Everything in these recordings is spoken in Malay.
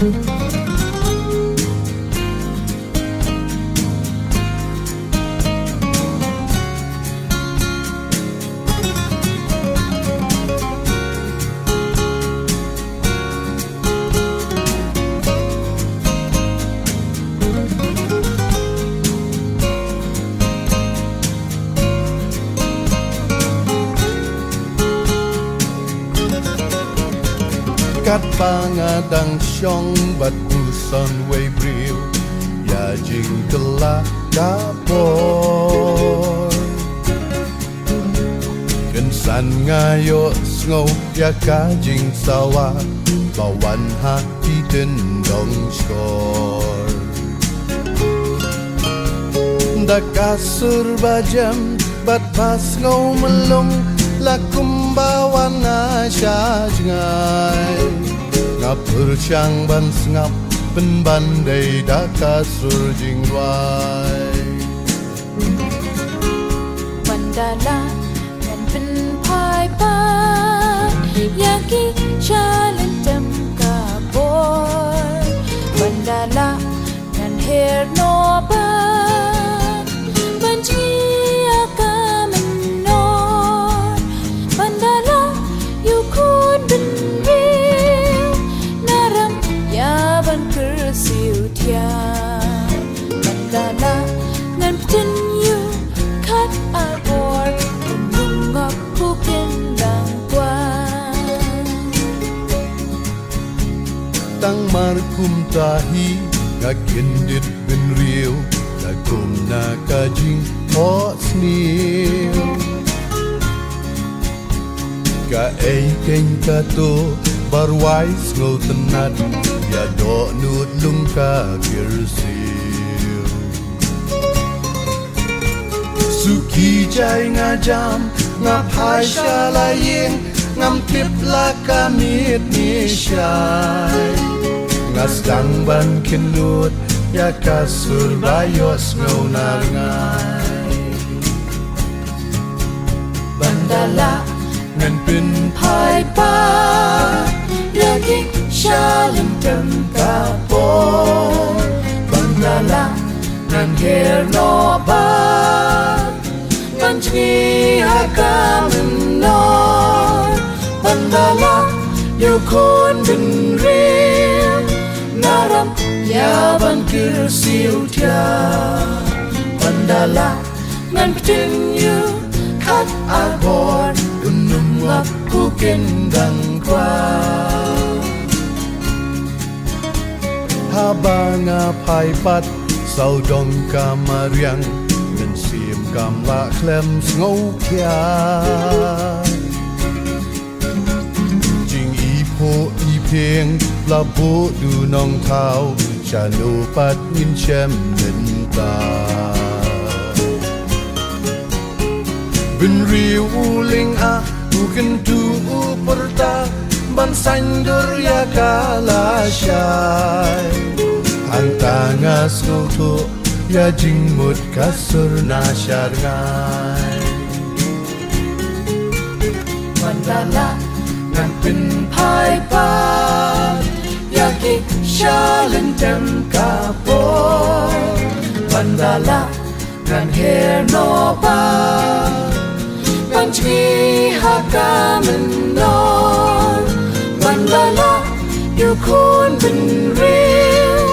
Kat pangadang syong batusan way bril ya jing kelak kapor kensan ngayo ngau ya kajing sawa bawan hati dendong skor dak kasur bajam bat pas ngau melong lakum bawan asyajngai ngap percang ban sengap penbandai dak kasur jingwai Mandala ngan pen pai pa yaki jalan jam kabor Mandala ngan her no ba banji akan menor Mandala yukun ben real naram ya ban kersiu tian Mandala ngan pen you kat arbor nungap pukin dang kwan tang markum tahi ngakindit ben riu lakum na kajing hot snil ka ei keng kato barwais ngau tenat ya do nut lung ka kirsil suki jai ngajam ngapai shalayeng ngam tip la kamit ni syai ngasdang ban kinut ya kasur bayos ngau narangai Mandala ngan pin pai pa yaki shalim tem kapor Mandala ngan her no ba banji hakam nor Mandala yukun bin real naram ya ban kirsiu tia Mandala ngan pitin you kat arbor unum ngap kukin dang kwa habanga pai pat sau dong kamariang men sim kam la klem ngau kya jing i po i peng la bo du nong thao cha no pat min chem nen ta bin riu uling a bukan tu perta ban sandur ya kala syai antangas ngoto ya jingmut kasur na syarngai Mandala ngan pin pai pa yaki shalan tem kapor Mandala ngan her no ba banji hakam nor Mandala yukun ben real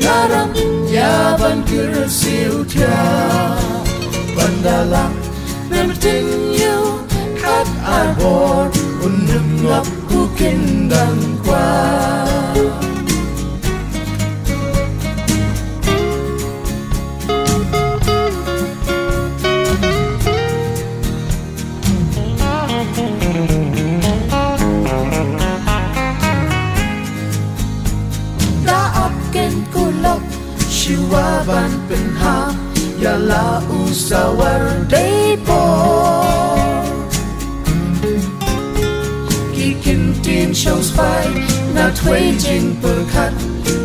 naram ya ban kirsiu tia Mandala memtin you kat arbor unum ngap kukin dang kwa Shiwaban penha ya la usawar depo ki kintin shows pai na tway jing perkat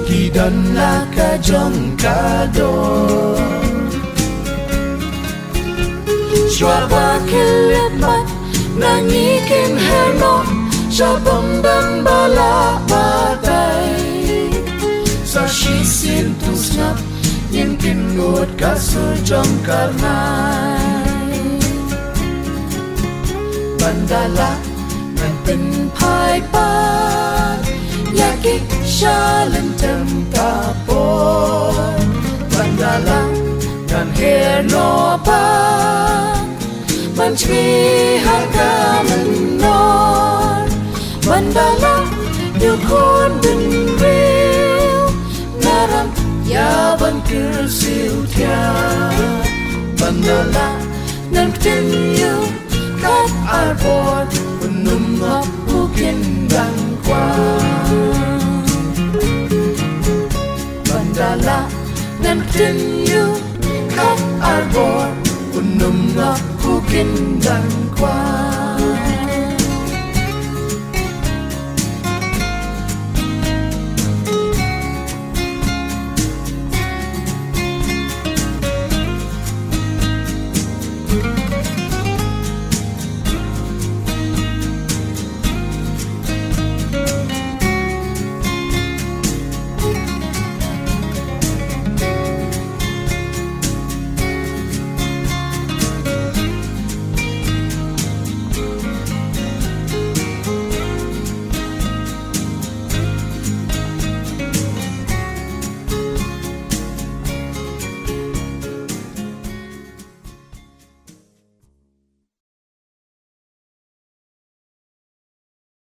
ki dan la ka jong ka do Shwaba kilit mat na ngikin herno shabong dan bala batay shi sin tu snap yin kin ngot ka sur jong karnai bandala nan tin phai pa ya ki shalan tem ka po bandala nan her no pa man chmi har ka man nor bandala yu khôn bin real naram ya ban kir siu thia bandala nan tin yu kat arbor num ngọc pu kin gang qua bandala nan tin yu kat arbor num ngọc pu kin gang